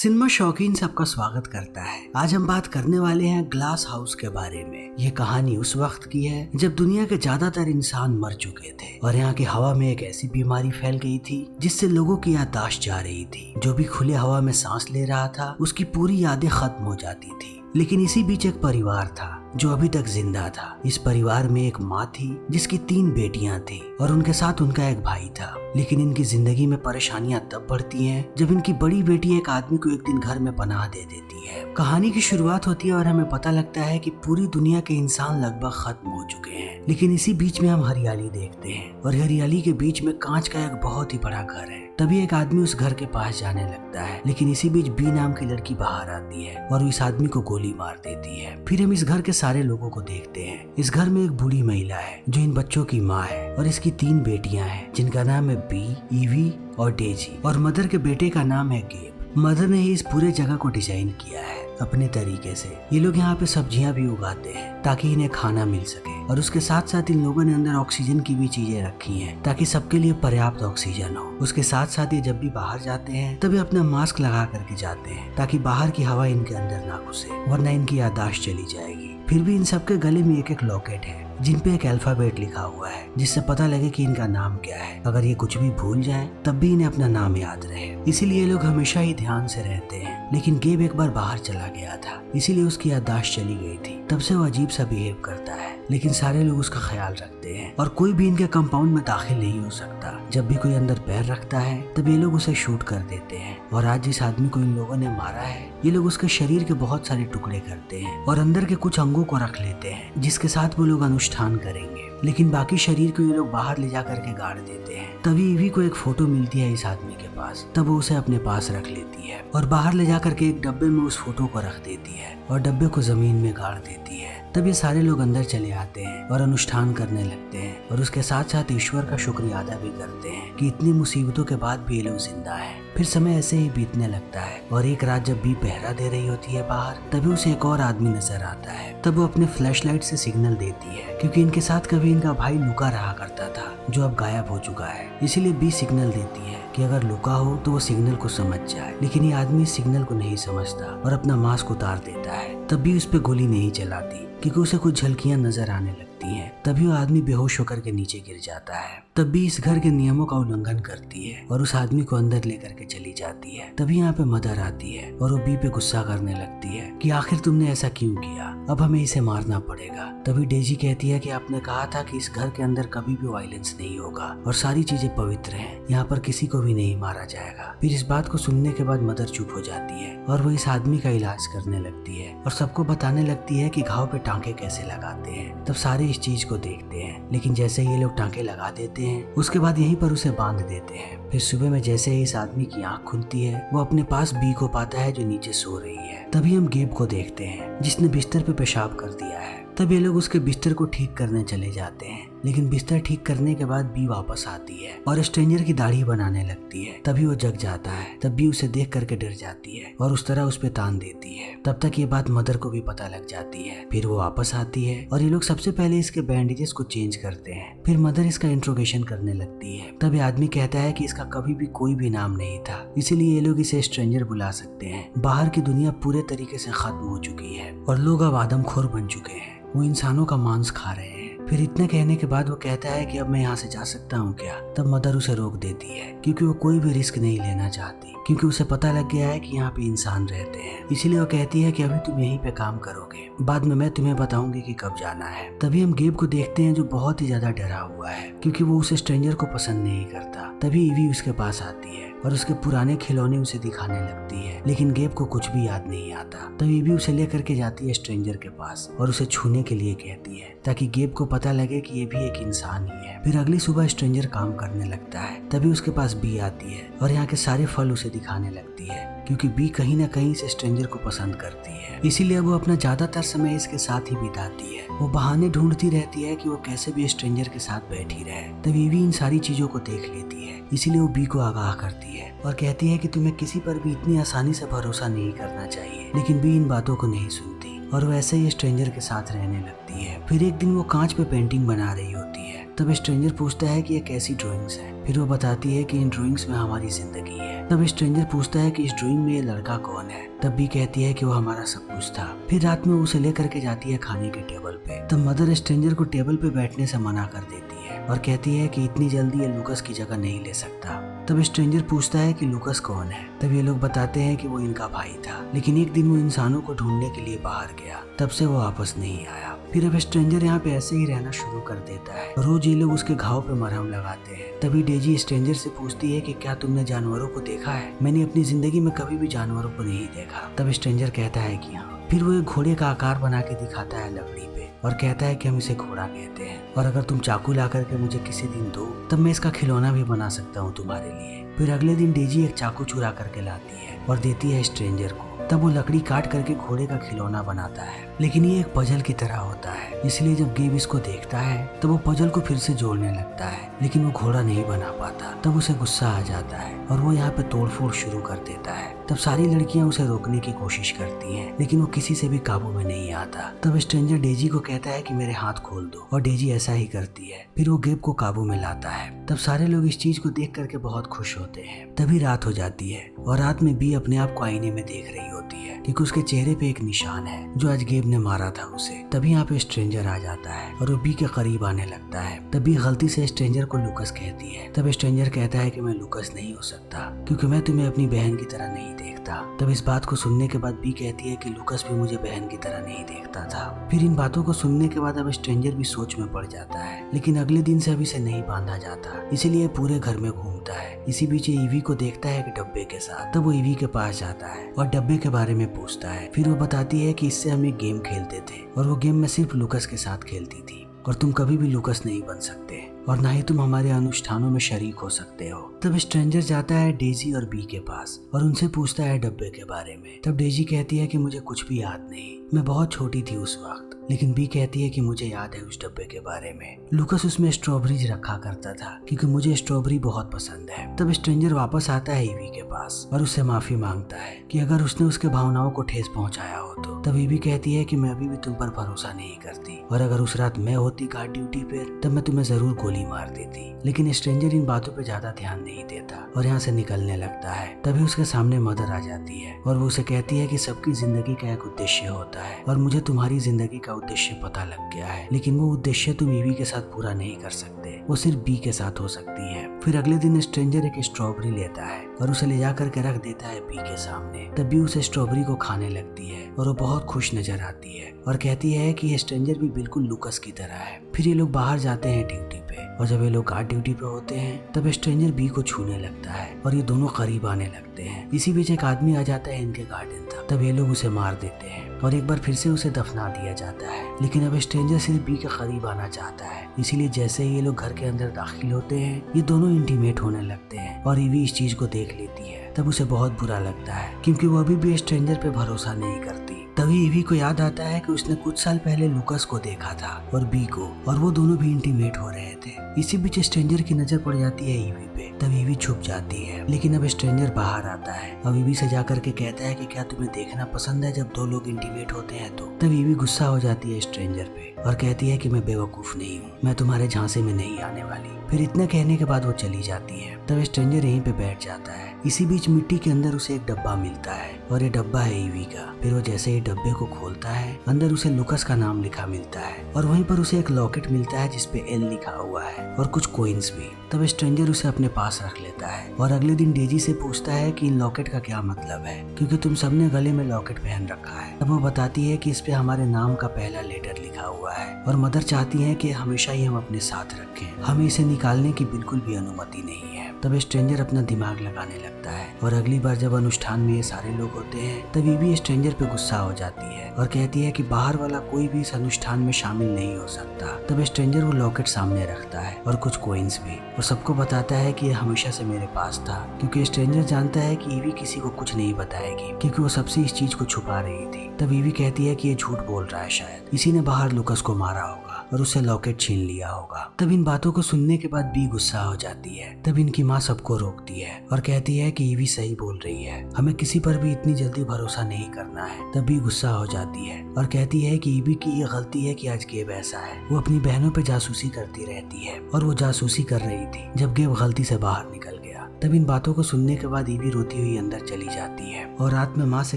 Cinema शौकीन से आपका स्वागत करता है। आज हम बात करने वाले हैं ग्लास हाउस के बारे में। ये कहानी उस वक्त की है जब दुनिया के ज्यादातर इंसान मर चुके थे और यहाँ की हवा में एक ऐसी बीमारी फैल गई थी जिससे लोगों की याददाश्त जा रही थी। जो भी खुले हवा में सांस ले रहा था उसकी पूरी यादें खत्म हो जाती थी। लेकिन इसी बीच एक परिवार था जो अभी तक जिंदा था। इस परिवार में एक माँ थी जिसकी 3 बेटियां थी और उनके साथ उनका एक भाई था। लेकिन इनकी जिंदगी में परेशानियां तब बढ़ती हैं जब इनकी बड़ी बेटी एक आदमी को एक दिन घर में पनाह दे देती है। कहानी की शुरुआत होती है और हमें पता लगता है कि पूरी दुनिया के इंसान लगभग खत्म हो चुके हैं। लेकिन इसी बीच में हम हरियाली देखते हैं और हरियाली के बीच में कांच का एक बहुत ही बड़ा घर है। तभी एक आदमी उस घर के पास जाने लगता है, लेकिन इसी बीच बी नाम की लड़की बाहर आती है और इस आदमी को गोली मार देती है। फिर हम इस घर के सारे लोगों को देखते हैं। इस घर में एक बूढ़ी महिला है जो इन बच्चों की माँ है और इसकी 3 बेटियां हैं जिनका नाम है बी, ईवी और डेजी और मदर के बेटे का नाम है गेब। मदर ने ही इस पूरे जगह को डिजाइन किया है अपने तरीके से। ये लोग यहाँ पे सब्जियां भी उगाते हैं ताकि इन्हें खाना मिल सके और उसके साथ साथ इन लोगों ने अंदर ऑक्सीजन की भी चीजें रखी हैं ताकि सबके लिए पर्याप्त ऑक्सीजन हो। उसके साथ साथ ये जब भी बाहर जाते हैं तभी अपना मास्क लगा करके जाते हैं ताकि बाहर की हवा इनके अंदर ना घुसे वरना इनकी याददाश्त चली जाएगी। फिर भी इन सबके गले में एक लॉकेट है जिन पे एक अल्फाबेट लिखा हुआ है जिससे पता लगे कि इनका नाम क्या है। अगर ये कुछ भी भूल जाएं तब भी इन्हें अपना नाम याद रहे। इसीलिए ये लोग हमेशा ही ध्यान से रहते हैं। लेकिन गेब एक बार बाहर चला गया था इसीलिए उसकी याददाश्त चली गई थी। तब से वो अजीब सा बिहेव करता है लेकिन सारे लोग उसका ख्याल रखते हैं और कोई भी इनके कंपाउंड में दाखिल नहीं हो सकता। जब भी कोई अंदर पैर रखता है तब ये लोग उसे शूट कर देते हैं। और आज जिस आदमी को इन लोगों ने मारा है ये लोग उसके शरीर के बहुत सारे टुकड़े करते हैं और अंदर के कुछ अंगों को रख लेते हैं जिसके साथ वो लोग अनुष्ठान करेंगे। लेकिन बाकी शरीर को ये लोग बाहर ले जा करके गाड़ देते हैं। तभी ईवी को एक फोटो मिलती है इस आदमी के पास। तब वो उसे अपने पास रख लेती है और बाहर ले जा करके एक डब्बे में उस फोटो को रख देती है और डब्बे को जमीन में गाड़ देती है। तब ये सारे लोग अंदर चले आते हैं और अनुष्ठान करने लगते हैं और उसके साथ साथ ईश्वर का शुक्रिया अदा भी करते हैं कि इतनी मुसीबतों के बाद भी ये लोग जिंदा हैं। फिर समय ऐसे ही बीतने लगता है और एक रात जब बी पहरा दे रही होती है बाहर तभी उसे एक और आदमी नजर आता है। तब वो अपने फ्लैशलाइट से सिग्नल देती है क्योंकि इनके साथ कभी इनका भाई लुका रहा करता था जो अब गायब हो चुका है। इसीलिए बी सिग्नल देती है कि अगर लुका हो तो वो सिग्नल को समझ जाए। लेकिन ये आदमी इस सिग्नल को नहीं समझता और अपना मास्क उतार देता है। तब भी उस पर गोली नहीं चलाती क्योंकि उसे कुछ झलकियां नजर आने लगती हैं। तभी वो आदमी बेहोश होकर के नीचे गिर जाता है। तब भी इस घर के नियमों का उल्लंघन करती है और उस आदमी को अंदर लेकर के चली जाती है। तभी यहाँ पे मदर आती है और वो बी पे गुस्सा करने लगती है कि आखिर तुमने ऐसा क्यों किया, अब हमें इसे मारना पड़ेगा। तभी डेजी कहती है कि आपने कहा था कि इस घर के अंदर कभी भी वायलेंस नहीं होगा और सारी चीजें पवित्र हैं, यहाँ पर किसी को भी नहीं मारा जाएगा। फिर इस बात को सुनने के बाद मदर चुप हो जाती है और वो इस आदमी का इलाज करने लगती है और सबको बताने लगती है कि घाव पे टांके कैसे लगाते हैं। तब सारे इस चीज को देखते हैं लेकिन जैसे ये लोग टांके लगा देते हैं उसके बाद यहीं पर उसे बांध देते हैं। फिर सुबह में जैसे ही इस आदमी की आंख खुलती है वो अपने पास बी को पाता है जो नीचे सो रही है। तभी हम गेब को देखते हैं जिसने बिस्तर पे पेशाब कर दिया है। तब ये लोग उसके बिस्तर को ठीक करने चले जाते हैं लेकिन बिस्तर ठीक करने के बाद बी वापस आती है और स्ट्रेंजर की दाढ़ी बनाने लगती है। तभी वो जग जाता है। तब बी उसे देख करके डर जाती है और उस तरह उस पे तान देती है। तब तक ये बात मदर को भी पता लग जाती है। फिर वो वापस आती है और ये लोग सबसे पहले इसके बैंडेजेस को चेंज करते हैं। फिर मदर इसका इंट्रोगेशन करने लगती है। तब ये आदमी कहता है कि इसका कभी भी कोई भी नाम नहीं था इसीलिए ये लोग इसे स्ट्रेंजर बुला सकते हैं। बाहर की दुनिया पूरे तरीके से खत्म हो चुकी है और लोग अब आदमखोर बन चुके हैं, वो इंसानों का मांस खा रहे हैं। फिर इतना कहने के बाद वो कहता है कि अब मैं यहाँ से जा सकता हूँ क्या। तब मदर उसे रोक देती है क्योंकि वो कोई भी रिस्क नहीं लेना चाहती क्योंकि उसे पता लग गया है कि यहाँ पे इंसान रहते हैं। इसीलिए वो कहती है कि अभी तुम यहीं पे काम करोगे, बाद में मैं तुम्हें बताऊंगी कि कब जाना है। तभी हम गेब को देखते हैं जो बहुत ही ज्यादा डरा हुआ है क्योंकि वो उस स्ट्रेंजर को पसंद नहीं करता। तभी ईवी उसके पास आती है और उसके पुराने खिलौने उसे दिखाने लगती है लेकिन गेब को कुछ भी याद नहीं आता। तभी ईवी उसे लेकर के जाती है स्ट्रेंजर के पास और उसे छूने के लिए कहती है ताकि गेब को पता लगे कि ये भी एक इंसान ही है। फिर अगली सुबह स्ट्रेंजर काम करने लगता है। तभी उसके पास बी आती है और यहाँ के सारे फल उसे दिखाने लगती है क्योंकि बी कहीं ना कहीं से स्ट्रेंजर को पसंद करती है। इसीलिए वो अपना ज्यादातर समय इसके साथ ही बिताती है। वो बहाने ढूंढती रहती है कि वो कैसे भी स्ट्रेंजर के साथ बैठी रहे। तभी ईवी इन सारी चीजों को देख लेती है इसीलिए वो बी को आगाह करती है और कहती है कि तुम्हें किसी पर भी इतनी आसानी से भरोसा नहीं करना चाहिए। लेकिन बी इन बातों को नहीं सुनती और वो ऐसे ही स्ट्रेंजर के साथ रहने लगती है। फिर एक दिन वो कांच पे पेंटिंग बना रही होती है तब स्ट्रेंजर पूछता है कि ये कैसी ड्राइंग्स है। फिर वो बताती है कि इन ड्राइंग्स में हमारी जिंदगी है। तब स्ट्रेंजर पूछता है कि इस ड्राइंग में ये लड़का कौन है। तब बी कहती है कि वो हमारा सब कुछ था। फिर रात में उसे लेकर के जाती है खाने के टेबल पे। तब मदर स्ट्रेंजर को टेबल पे बैठने से मना कर देती है और कहती है कि इतनी जल्दी ये लूकस की जगह नहीं ले सकता। तब स्ट्रेंजर पूछता है कि लूकस कौन है। तब ये लोग बताते हैं कि वो इनका भाई था, लेकिन एक दिन वो इंसानों को ढूंढने के लिए बाहर गया। तब से वो वापस नहीं आया। फिर अब स्ट्रेंजर यहाँ पे ऐसे ही रहना शुरू कर देता है। रोज ये लोग उसके घाव पे मरहम लगाते हैं। तभी डेजी स्ट्रेंजर से पूछती है कि क्या तुमने जानवरों को देखा है? मैंने अपनी जिंदगी में कभी भी जानवरों को नहीं देखा। तब स्ट्रेंजर कहता है कि हाँ। फिर वो एक घोड़े का आकार बना के दिखाता है लकड़ी पे और कहता है कि हम इसे घोड़ा कहते हैं, और अगर तुम चाकू ला करके मुझे किसी दिन दो तब मैं इसका खिलौना भी बना सकता हूँ तुम्हारे लिए। फिर अगले दिन डेजी एक चाकू चुरा करके लाती है और देती है स्ट्रेंजर को। तब वो लकड़ी काट करके घोड़े का खिलौना बनाता है, लेकिन ये एक पजल की तरह होता है। इसलिए जब गेब इसको देखता है तब वो पजल को फिर से जोड़ने लगता है, लेकिन वो घोड़ा नहीं बना पाता। तब उसे गुस्सा आ जाता है और वो यहाँ पे तोड़फोड़ शुरू कर देता है। तब सारी लड़कियां उसे रोकने की कोशिश करती हैं, लेकिन वो किसी से भी काबू में नहीं आता। तब स्ट्रेंजर डेजी को कहता है कि मेरे हाथ खोल दो, और डेजी ऐसा ही करती है। फिर वो गेब को काबू में लाता है। तब सारे लोग इस चीज को देख करके बहुत खुश होते हैं। तभी रात हो जाती है और रात में बी अपने आप को आईने में देख रही होती है क्योंकि उसके चेहरे पे एक निशान है जो आज गेब ने मारा था उसे। तभी यहाँ पे स्ट्रेंजर आ जाता है और वो बी के करीब आने लगता है। तभी गलती से स्ट्रेंजर को लूकस कहती है। तब स्ट्रेंजर कहता है कि मैं लूकस नहीं हो सकता क्योंकि मैं तुम्हें अपनी बहन की तरह नहीं देखता। तब इस बात को सुनने के बाद बी कहती है कि लूकस भी मुझे बहन की तरह नहीं देखता था। फिर इन बातों को सुनने के बाद अब स्ट्रेंजर भी सोच में पड़ जाता है, लेकिन अगले दिन से अब इसे नहीं बांधा जाता, इसीलिए पूरे घर में घूमता है। इसी बीच ईवी को देखता है कि डब्बे के साथ। तब वो ईवी के पास जाता है और डब्बे के बारे में पूछता है। फिर वो बताती है कि इससे हम एक गेम खेलते थे और वो गेम में सिर्फ लूकस के साथ खेलती थी, और तुम कभी भी लूकस नहीं बन सकते और ना ही तुम हमारे अनुष्ठानों में शरीक हो सकते हो। तब स्ट्रेंजर जाता है डेजी और बी के पास और उनसे पूछता है डब्बे के बारे में। तब डेजी कहती है कि मुझे कुछ भी याद नहीं, मैं बहुत छोटी थी उस वक्त। लेकिन बी कहती है कि मुझे याद है उस डब्बे के बारे में। लूकस उसमें स्ट्रॉबेरीज रखा करता था क्योंकि मुझे स्ट्रॉबेरी बहुत पसंद है। तब स्ट्रेंजर वापस आता है ईवी के पास और उससे माफी मांगता है कि अगर उसने उसके भावनाओं को ठेस पहुंचाया हो तो। तब ईवी कहती है कि मैं अभी भी तुम पर भरोसा नहीं करती, और अगर उस रात मैं होती गार्ड ड्यूटी पे तब मैं तुम्हें जरूर गोली मार देती। लेकिन स्ट्रेंजर इन बातों पे ज्यादा ध्यान नहीं देता और यहाँ से निकलने लगता है। तभी उसके सामने मदर आ जाती है और वो उसे कहती है कि सबकी जिंदगी का एक उद्देश्य होता है और मुझे तुम्हारी जिंदगी का उद्देश्य पता लग गया है, लेकिन वो उद्देश्य तुम ईवी के साथ पूरा नहीं कर सकते, वो सिर्फ बी के साथ हो सकती है। फिर अगले दिन स्ट्रेंजर एक स्ट्रॉबेरी लेता है और उसे ले जा करके रख देता है बी के सामने। तब बी उसे स्ट्रॉबेरी को खाने लगती है और वो बहुत खुश नजर आती है और कहती है कि ये स्ट्रेंजर भी बिल्कुल लूकस की तरह है। फिर ये लोग बाहर जाते हैं ड्यूटी पे, और जब ये लोग गार्ड ड्यूटी पे होते हैं तब स्ट्रेंजर बी को छूने लगता है और ये दोनों करीब आने लगते हैं। इसी बीच एक आदमी आ जाता है इनके गार्डन तक। तब ये लोग उसे मार देते हैं और एक बार फिर से उसे दफना दिया जाता है, लेकिन अब स्ट्रेंजर सिर्फ बी के करीब आना चाहता है। इसीलिए जैसे ही ये लोग घर के अंदर दाखिल होते हैं ये दोनों इंटीमेट होने लगते हैं और ईवी इस चीज को देख लेती है। तब उसे बहुत बुरा लगता है क्योंकि वो अभी भी स्ट्रेंजर पे भरोसा नहीं करती। तभी ईवी को याद आता है कि उसने कुछ साल पहले लूकस को देखा था और बी को, और वो दोनों भी इंटीमेट हो रहे थे। इसी बीच स्ट्रेंजर की नजर पड़ जाती है ईवी पे। तब ईवी छुप जाती है, लेकिन अब स्ट्रेंजर बाहर आता है और ईवी से जाकर के कहता है कि क्या तुम्हें देखना पसंद है जब दो लोग इंटीमेट होते हैं तो। तब ईवी गुस्सा हो जाती है स्ट्रेंजर पे और कहती है कि मैं बेवकूफ नहीं हूँ, मैं तुम्हारे झांसे में नहीं आने वाली। फिर इतना कहने के बाद वो चली जाती है। तब स्ट्रेंजर यहीं पे बैठ जाता है। इसी बीच मिट्टी के अंदर उसे एक डब्बा मिलता है और ये डब्बा है ईवी का। फिर वो जैसे ही डब्बे को खोलता है अंदर उसे लूकस का नाम लिखा मिलता है और वहीं पर उसे एक लॉकेट मिलता है जिसपे एल लिखा हुआ है और कुछ कोइंस भी। तब स्ट्रेंजर उसे अपने पास रख लेता है और अगले दिन डेजी से पूछता है कि इन लॉकेट का क्या मतलब है, क्योंकि तुम सबने गले में लॉकेट पहन रखा है। तब वो बताती है कि इस पे हमारे नाम का पहला लेटर लिखा हुआ है और मदर चाहती है कि हमेशा ही हम अपने साथ रखें, हमें इसे निकालने की बिल्कुल भी अनुमति नहीं है। तब स्ट्रेंजर अपना दिमाग लगाने लगता है और अगली बार जब अनुष्ठान में ये सारे लोग होते हैं तब ईवी स्ट्रेंजर पे गुस्सा हो जाती है और कहती है कि बाहर वाला कोई भी इस अनुष्ठान में शामिल नहीं हो सकता। तब स्ट्रेंजर वो लॉकेट सामने रखता है और कुछ कोइंस भी, और सबको बताता है कि ये हमेशा से मेरे पास था, क्योंकि स्ट्रेंजर जानता है कि ईवी किसी को कुछ नहीं बताएगी क्योंकि वो सबसे इस चीज को छुपा रही थी। तब ईवी कहती है कि ये झूठ बोल रहा है, शायद इसी ने बाहर लूकस को मारा होगा। और उससे लॉकेट छीन लिया होगा। तब इन बातों को सुनने के बाद बी गुस्सा हो जाती है। तब इनकी माँ सबको रोकती है और कहती है कि ईवी सही बोल रही है, हमें किसी पर भी इतनी जल्दी भरोसा नहीं करना है। तब बी गुस्सा हो जाती है और कहती है कि ईवी की ये गलती है कि आज गेब ऐसा है। वो अपनी बहनों पे जासूसी करती रहती है और वो जासूसी कर रही थी जब गेब गलती से बाहर निकल गया। तब इन बातों को सुनने के बाद ईवी रोती हुई अंदर चली जाती है और रात में माँ से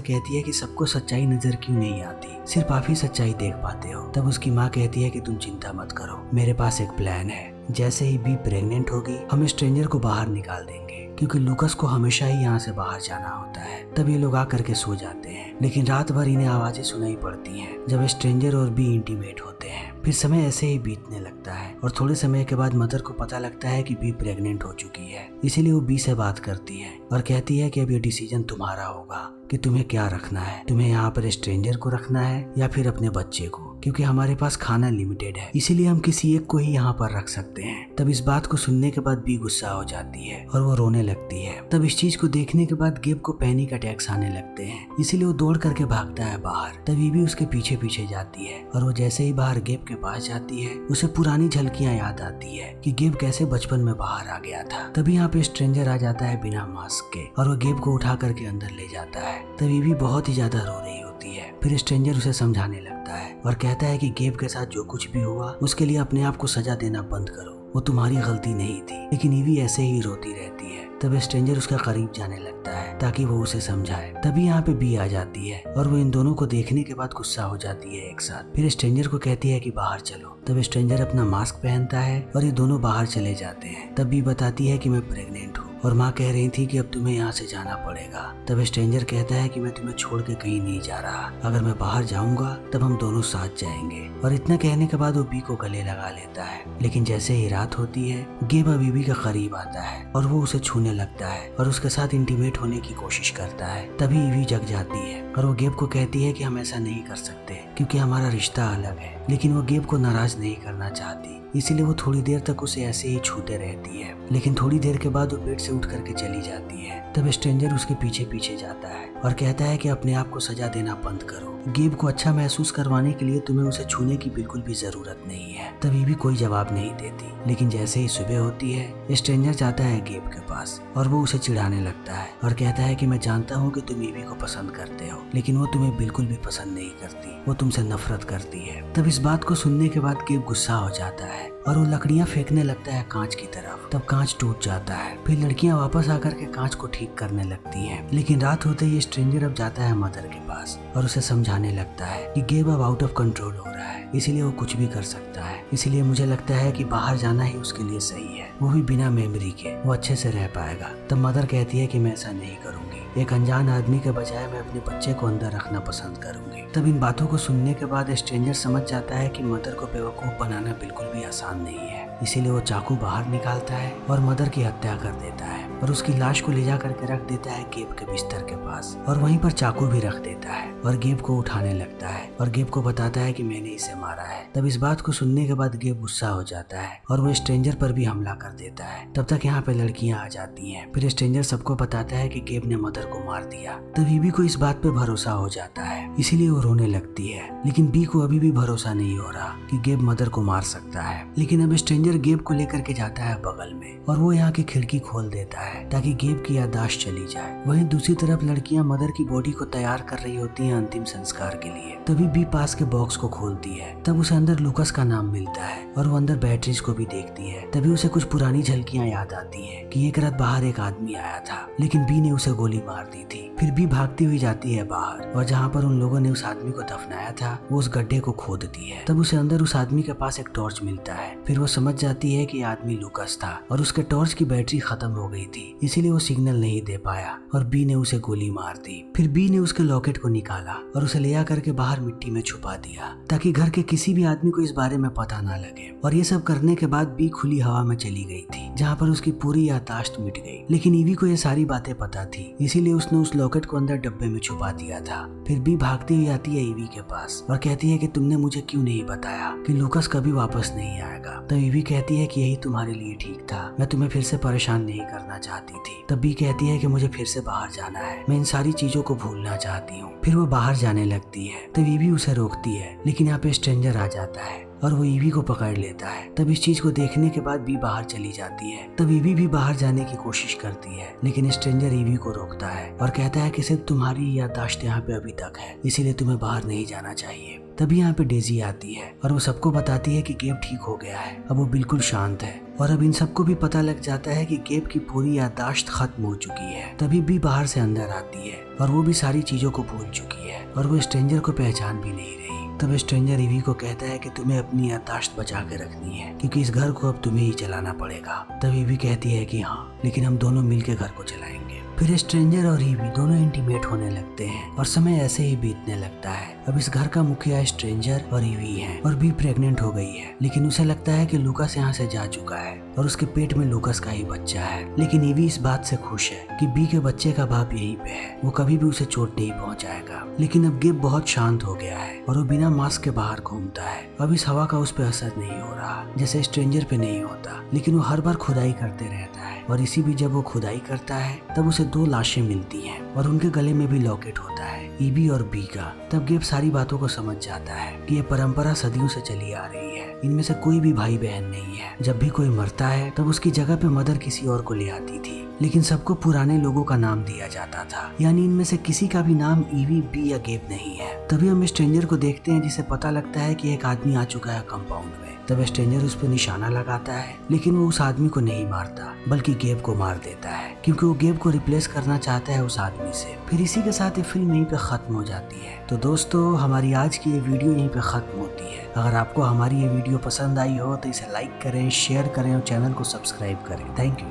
कहती है कि सबको सच्चाई नजर क्यों नहीं आती, सिर्फ आप ही सच्चाई देख पाते हो। तब उसकी माँ कहती है कि तुम चिंता मत करो, मेरे पास एक प्लान है। जैसे ही बी प्रेग्नेंट होगी हम स्ट्रेंजर को बाहर निकाल देंगे, क्योंकि लूकस को हमेशा ही यहाँ से बाहर जाना होता है। तब ये लोग आकर के सो जाते हैं, लेकिन रात भर इन्हें आवाजें सुनाई पड़ती हैं जब स्ट्रेंजर और बी इंटीमेट होते हैं। फिर समय ऐसे ही बीतने लगता है और थोड़े समय के बाद मदर को पता लगता है कि बी प्रेग्नेंट हो चुकी है। इसीलिए वो बी से बात करती है और कहती है कि अब ये डिसीजन तुम्हारा होगा कि तुम्हें क्या रखना है, तुम्हें यहाँ पर स्ट्रेंजर को रखना है या फिर अपने बच्चे को, क्योंकि हमारे पास खाना लिमिटेड है, इसीलिए हम किसी एक को ही यहाँ पर रख सकते हैं। तब इस बात को सुनने के बाद बी गुस्सा हो जाती है और वो रोने लगती है। तब इस चीज को देखने के बाद गेब को पैनिक अटैक्स आने लगते हैं, इसीलिए वो दौड़ करके भागता है बाहर। तभी भी उसके पीछे पीछे जाती है और वो जैसे ही बाहर गेब के पास जाती है उसे पुरानी झलकियां याद आती है कि गेब कैसे बचपन में बाहर आ गया था। तभी यहाँ पे स्ट्रेंजर आ जाता है बिना मास्क के और वो गेब को उठा करके अंदर ले जाता है। तभी भी बहुत ही ज्यादा रो रही होती है। फिर स्ट्रेंजर उसे समझाने लगता है और कहता है कि गेब के साथ जो कुछ भी हुआ उसके लिए अपने आप को सजा देना बंद करो, वो तुम्हारी गलती नहीं थी। लेकिन ईवी ऐसे ही रोती रहती है। तब स्ट्रेंजर उसका करीब जाने लगता है ताकि वो उसे समझाए। तभी यहाँ पे बी आ जाती है और वो इन दोनों को देखने के बाद गुस्सा हो जाती है एक साथ। फिर स्ट्रेंजर को कहती है कि बाहर चलो। तब स्ट्रेंजर अपना मास्क पहनता है और ये दोनों बाहर चले जाते हैं। तब बी बताती है कि मैं प्रेग्नेंट हूँ और माँ कह रही थी कि अब तुम्हें यहाँ से जाना पड़ेगा। तब स्ट्रेंजर कहता है कि मैं तुम्हें छोड़ के कहीं नहीं जा रहा, अगर मैं बाहर जाऊंगा तब हम दोनों साथ जाएंगे। और इतना कहने के बाद वो बी को गले लगा लेता है। लेकिन जैसे ही रात होती है गेब अब ईवी के करीब आता है और वो उसे छूने लगता है और उसके साथ इंटीमेट होने की कोशिश करता है। तभी ईवी जग जाती है और वो गेब को कहती है कि हम ऐसा नहीं कर सकते क्योंकि हमारा रिश्ता अलग है। लेकिन वो गेब को नाराज नहीं करना चाहती, इसीलिए वो थोड़ी देर तक उसे ऐसे ही छूते रहती है। लेकिन थोड़ी देर के बाद वो बेड से उठ करके चली जाती है। तब स्ट्रेंजर उसके पीछे पीछे जाता है और कहता है कि अपने आप को सजा देना बंद करो, गेब को अच्छा महसूस करवाने के लिए तुम्हें उसे छूने की बिल्कुल भी जरूरत नहीं है। तभी भी कोई जवाब नहीं देती। लेकिन जैसे ही सुबह होती है स्ट्रेंजर जाता है गेब के पास और वो उसे चिढ़ाने लगता है और कहता है कि मैं जानता हूँ कि तुम ईवी को पसंद करते हो, लेकिन वो तुम्हें बिल्कुल भी पसंद नहीं करती, वो तुमसे नफरत करती है। तब इस बात को सुनने के बाद गेब गुस्सा हो जाता है और वो लकड़ियां फेंकने लगता है कांच की तरफ। तब कांच टूट जाता है। फिर लड़कियां वापस आकर के कांच को ठीक करने लगती हैं। लेकिन रात होते ही स्ट्रेंजर अब जाता है मदर के पास और उसे समझाने लगता है कि गेब अब आउट ऑफ कंट्रोल हो रहा है, इसीलिए वो कुछ भी कर सकता है। इसीलिए मुझे लगता है कि बाहर जाना ही उसके लिए सही है, वो भी बिना मेमोरी के, वो अच्छे से रह पाएगा। तब मदर कहती है कि मैं ऐसा नहीं करूंगी, एक अनजान आदमी के बजाय मैं अपने बच्चे को अंदर रखना पसंद करूंगी। तब इन बातों को सुनने के बाद स्ट्रेंजर समझ जाता है कि मदर को बेवकूफ बनाना बिल्कुल भी आसान नहीं है। इसीलिए वो चाकू बाहर निकालता है और मदर की हत्या कर देता है और उसकी लाश को ले जा करके रख देता है गेब के बिस्तर के पास और वहीं पर चाकू भी रख देता है और गेब को उठाने लगता है और गेब को बताता है कि मैंने इसे मारा है। तब इस बात को सुनने के बाद गेब गुस्सा हो जाता है और वो स्ट्रेंजर पर भी हमला कर देता है। तब तक यहाँ पे लड़कियां आ जाती हैं। फिर स्ट्रेंजर सबको बताता है कि गेब ने मदर को मार दिया। तब ईवी को इस बात पे भरोसा हो जाता है, इसीलिए वो रोने लगती है। लेकिन बी को अभी भी भरोसा नहीं हो रहा कि गेब मदर को मार सकता है। लेकिन अब स्ट्रेंजर गेब को लेकर के जाता है बगल में और वो यहाँ की खिड़की खोल देता है ताकि गेब की याददाश्त चली जाए। वहीं दूसरी तरफ लड़कियां मदर की बॉडी को तैयार कर रही होती हैं अंतिम संस्कार के लिए। तभी बी पास के बॉक्स को खोलती है। तब उसे अंदर लूकस का नाम मिलता है और वो अंदर बैटरीज को भी देखती है। तभी उसे कुछ पुरानी झलकियां याद आती हैं कि एक रात बाहर एक आदमी आया था, लेकिन बी ने उसे गोली मार दी थी। फिर बी भागती हुई जाती है बाहर और जहाँ पर उन लोगों ने उस आदमी को दफनाया था वो उस गड्ढे को खोदती है। तब उसे अंदर उस आदमी के पास एक टॉर्च मिलता है। फिर वो समझ जाती है कि आदमी लूकस था और उसके टॉर्च की बैटरी खत्म हो गई थी, इसीलिए वो सिग्नल नहीं दे पाया और बी ने उसे गोली मार दी। फिर बी ने उसके लॉकेट को निकाला और उसे ले आकर के बाहर मिट्टी में छुपा दिया ताकि घर के किसी भी आदमी को इस बारे में पता ना लगे। और ये सब करने के बाद बी खुली हवा में चली गई थी जहाँ पर उसकी पूरी याददाश्त मिट गई। लेकिन ईवी को ये सारी बातें पता थी, इसीलिए उसने उस लॉकेट को अंदर डब्बे में छुपा दिया था। फिर बी भागती हुई आती है ईवी के पास और कहती है कि तुमने मुझे क्यों नहीं बताया कि लूकस कभी वापस नहीं आएगा। तब ईवी कहती है कि यही तुम्हारे लिए ठीक था, मैं तुम्हें फिर से परेशान नहीं करना चाहती थी। तब बी कहती है कि मुझे फिर से बाहर जाना है, मैं इन सारी चीजों को भूलना चाहती हूँ। फिर वो बाहर जाने लगती है। तब ईवी उसे रोकती है, लेकिन यहाँ पे स्ट्रेंजर आ जाता है और वो ईवी को पकड़ लेता है। तब इस चीज को देखने के बाद बी बाहर चली जाती है। तब ईवी भी बाहर जाने की कोशिश करती है, लेकिन स्ट्रेंजर ईवी को रोकता है और कहता है कि सिर्फ तुम्हारी याददाश्त यहाँ पे अभी तक है, इसीलिए तुम्हें बाहर नहीं जाना चाहिए। तभी यहाँ पे डेजी आती है और वो सबको बताती है कि गेब ठीक हो गया है, अब वो बिल्कुल शांत है। और अब इन सबको भी पता लग जाता है कि गेब की पूरी याददाश्त खत्म हो चुकी है। तभी भी बाहर से अंदर आती है और वो भी सारी चीजों को भूल चुकी है और वो स्ट्रेंजर को पहचान भी नहीं रही। तब स्ट्रेंजर ईवी को कहता है कि तुम्हें अपनी याददाश्त बचा के रखनी है, क्योंकि इस घर को अब तुम्हें ही चलाना पड़ेगा। तब ईवी कहती है कि हाँ, लेकिन हम दोनों मिलकर घर को चलाएंगे। फिर स्ट्रेंजर और ईवी दोनों इंटीमेट होने लगते हैं और समय ऐसे ही बीतने लगता है। अब इस घर का मुखिया स्ट्रेंजर और ईवी है और बी प्रेग्नेंट हो गई है, लेकिन उसे लगता है कि लूकास यहाँ से जा चुका है और उसके पेट में लूकास का ही बच्चा है। लेकिन ईवी इस बात से खुश है कि बी के बच्चे का बाप यहीं पे है, वो कभी भी उसे चोट नहीं पहुंचाएगा। लेकिन अब गेब बहुत शांत हो गया है और वो बिना मास्क के बाहर घूमता है। अब इस हवा का उस पर असर नहीं हो रहा जैसे स्ट्रेंजर पे नहीं होता, लेकिन वो हर बार खुदाई करते रहता है और इसी भी जब वो खुदाई करता है तब उसे 2 लाशें मिलती हैं और उनके गले में भी लॉकेट होता है, ईवी और बी का। तब गेब सारी बातों को समझ जाता है कि ये परंपरा सदियों से चली आ रही है, इनमें से कोई भी भाई बहन नहीं है। जब भी कोई मरता है तब उसकी जगह पे मदर किसी और को ले आती थी, लेकिन सबको पुराने लोगों का नाम दिया जाता था, यानी इनमें से किसी का भी नाम ईवी, बी या गेब नहीं है। तभी हम स्ट्रेंजर को देखते हैं जिसे पता लगता है कि एक आदमी आ चुका है कंपाउंड में। तब स्ट्रेंजर उस पर निशाना लगाता है, लेकिन वो उस आदमी को नहीं मारता बल्कि गेब को मार देता है, क्योंकि वो गेब को रिप्लेस करना चाहता है उस आदमी से। फिर इसी के साथ ये फिल्म यहीं पे खत्म हो जाती है। तो दोस्तों, हमारी आज की ये वीडियो यहीं पे खत्म होती है। अगर आपको हमारी ये वीडियो पसंद आई हो तो इसे लाइक करें, शेयर करें और चैनल को सब्सक्राइब करें। Thank you.